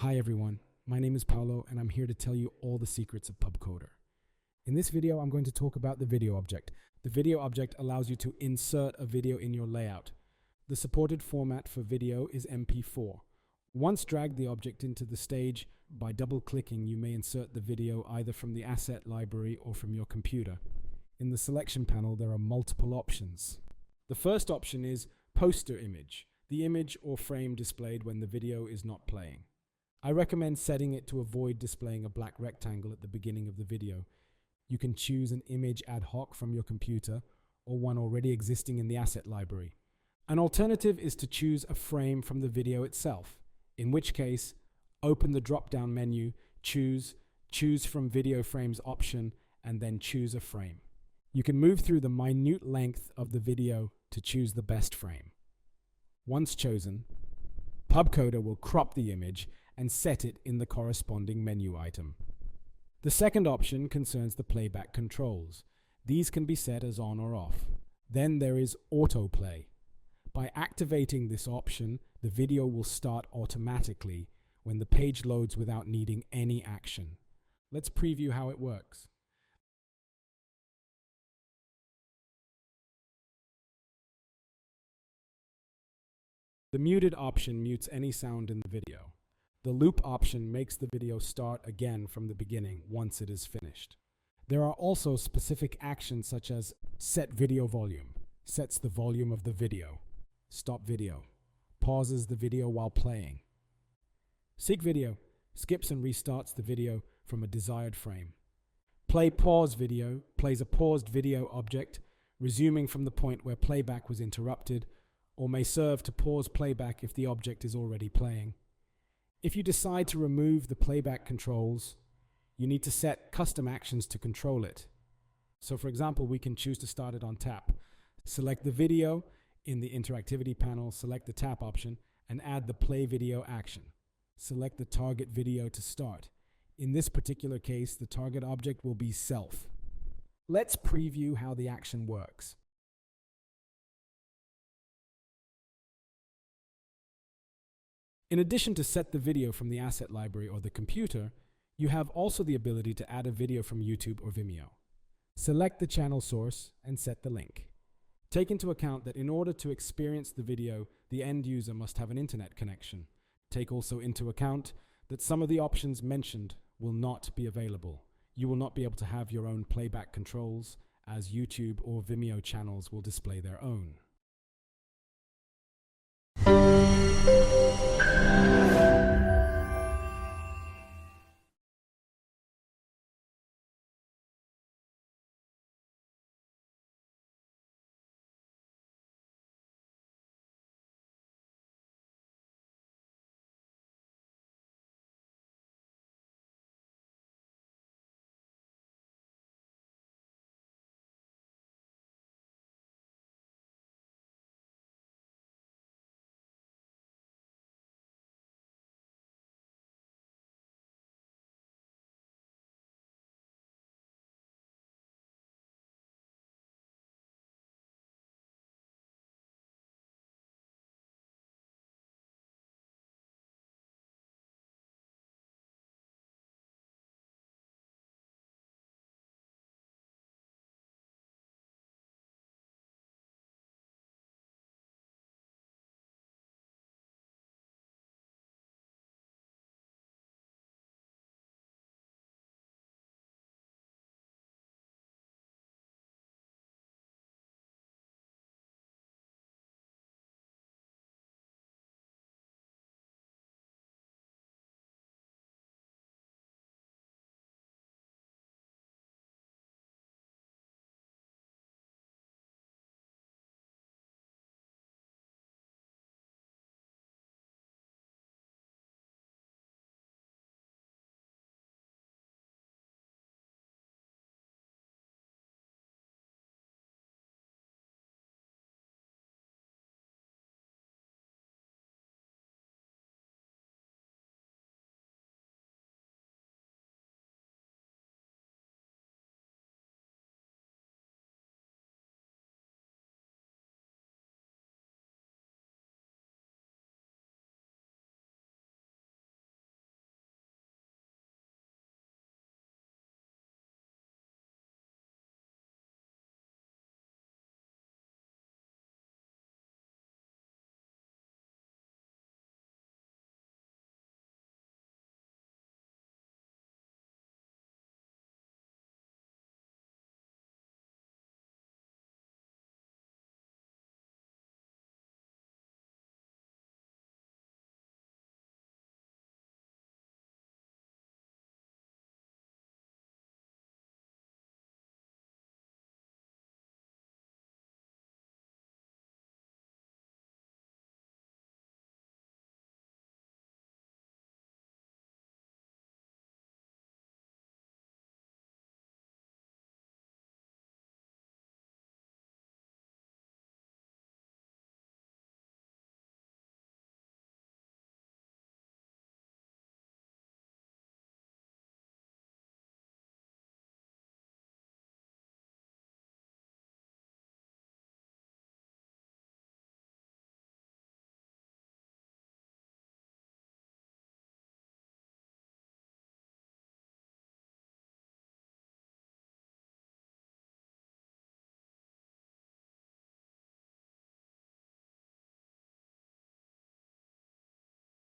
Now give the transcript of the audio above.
Hi everyone, my name is Paolo and I'm here to tell you all the secrets of PubCoder. In this video, I'm going to talk about the video object. The video object allows you to insert a video in your layout. The supported format for video is MP4. Once drag the object into the stage, by double-clicking you may insert the video either from the asset library or from your computer. In the selection panel there are multiple options. The first option is poster image, the image or frame displayed when the video is not playing. I recommend setting it to avoid displaying a black rectangle at the beginning of the video. You can choose an image ad hoc from your computer or one already existing in the asset library. An alternative is to choose a frame from the video itself, in which case, open the drop-down menu, choose from video frames option, and then choose a frame. You can move through the minute length of the video to choose the best frame. Once chosen, PubCoder will crop the image and set it in the corresponding menu item. The second option concerns the playback controls. These can be set as on or off. Then there is autoplay. By activating this option, the video will start automatically when the page loads without needing any action. Let's preview how it works. The muted option mutes any sound in the video. The loop option makes the video start again from the beginning once it is finished. There are also specific actions such as set video volume, sets the volume of the video, stop video, pauses the video while playing. Seek video skips and restarts the video from a desired frame. Play pause video plays a paused video object, resuming from the point where playback was interrupted, or may serve to pause playback if the object is already playing. If you decide to remove the playback controls, you need to set custom actions to control it. So for example, we can choose to start it on tap. Select the video in the interactivity panel, select the tap option, and add the play video action. Select the target video to start. In this particular case, the target object will be self. Let's preview how the action works. In addition to set the video from the asset library or the computer, you have also the ability to add a video from YouTube or Vimeo. Select the channel source and set the link. Take into account that in order to experience the video, the end user must have an internet connection. Take also into account that some of the options mentioned will not be available. You will not be able to have your own playback controls, as YouTube or Vimeo channels will display their own.